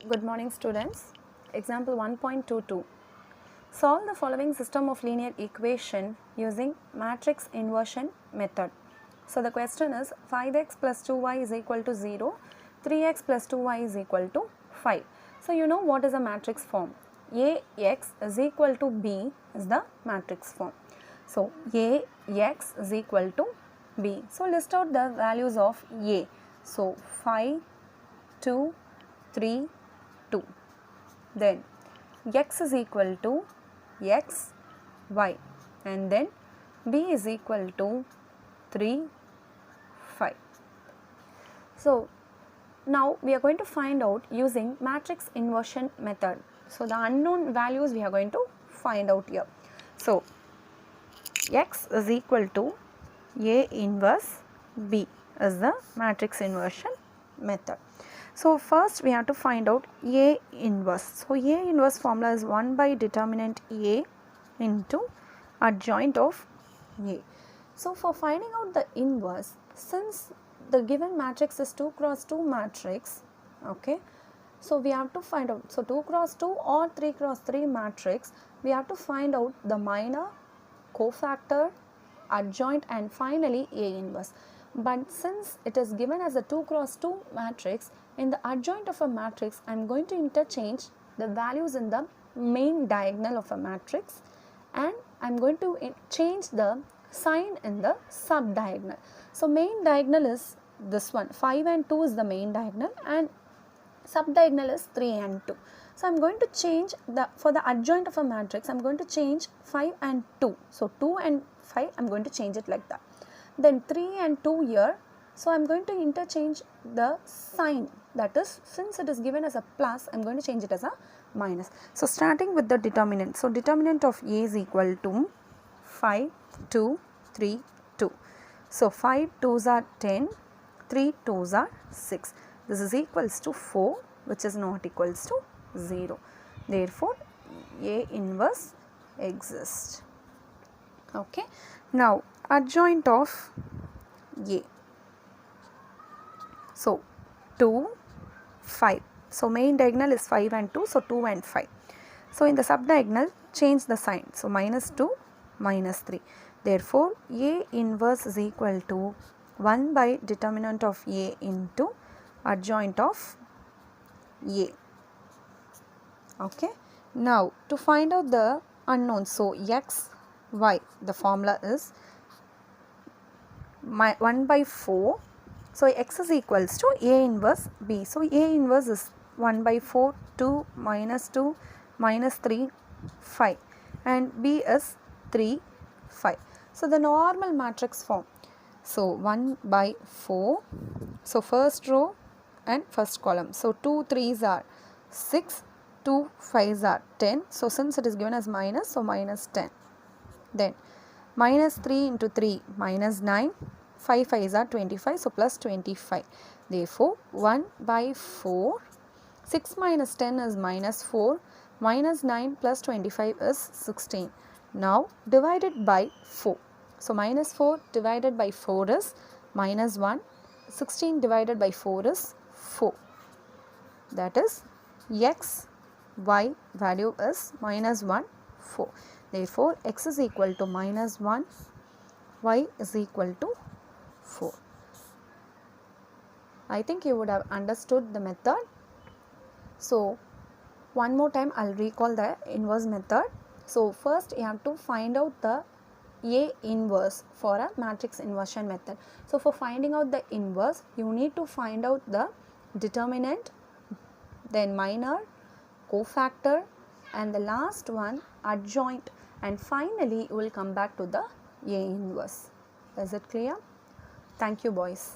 Good morning students. Example 1.22. Solve the following system of linear equation using matrix inversion method. So the question is 5x plus 2y is equal to 0, 3x plus 2y is equal to 5. So you know what is a matrix form. Ax is equal to b is the matrix form. So Ax is equal to b. So list out the values of A. So 5, 2, 3, 2. Then x is equal to x, y, and then b is equal to 3, 5. So now we are going to find out using matrix inversion method. So the unknown values we are going to find out here. So x is equal to A inverse b is the matrix inversion method. So first we have to find out A inverse. So A inverse formula is 1 by determinant A into adjoint of A. So for finding out the inverse, since the given matrix is 2 cross 2 matrix, okay, so we have to find out, so 2 cross 2 or 3 cross 3 matrix, we have to find out the minor, cofactor, adjoint, and finally A inverse. But since it is given as a 2 cross 2 matrix, in the adjoint of a matrix, I am going to interchange the values in the main diagonal of a matrix, and I am going to change the sign in the sub-diagonal. So main diagonal is this one, 5 and 2 is the main diagonal, and sub-diagonal is 3 and 2. So I am going to change for the adjoint of a matrix, I am going to change 5 and 2. So 2 and 5, I am going to change it like that. Then 3 and 2 here, so I am going to interchange the sign, that is, since it is given as a plus, I am going to change it as a minus. So starting with the determinant, so determinant of A is equal to 5, 2, 3, 2. So 5 2s are 10, 3 2s are 6. This is equals to 4, which is not equals to 0. Therefore, A inverse exists. Okay. Now adjoint of A. So 2, 5. So main diagonal is 5 and 2. So 2 and 5. So in the sub-diagonal, change the sign. So minus 2, minus 3. Therefore, A inverse is equal to 1 by determinant of A into adjoint of A. Okay. Now to find out the unknown, so x, y, the formula is 1 by 4. So x is equals to A inverse b. So A inverse is 1 by 4, 2, minus 3, 5, and b is 3, 5. So the normal matrix form. So 1 by 4. So first row and first column. So 2 3s are 6, 2 5s are 10. So since it is given as minus, so minus 10. Then minus 3 into 3, minus 9. 5 5s are 25, so plus 25. Therefore, 1 by 4, 6 minus 10 is minus 4, minus 9 plus 25 is 16. Now, divided by 4. So, minus 4 divided by 4 is minus 1, 16 divided by 4 is 4. That is, x, y value is minus 1, 4. Therefore, x is equal to minus 1, y is equal to 4. I think you would have understood the method. So one more time I will recall the inverse method. So first you have to find out the A inverse for a matrix inversion method. So for finding out the inverse, you need to find out the determinant, then minor, cofactor, and the last one adjoint, and finally you will come back to the A inverse. Is it clear? Thank you, boys.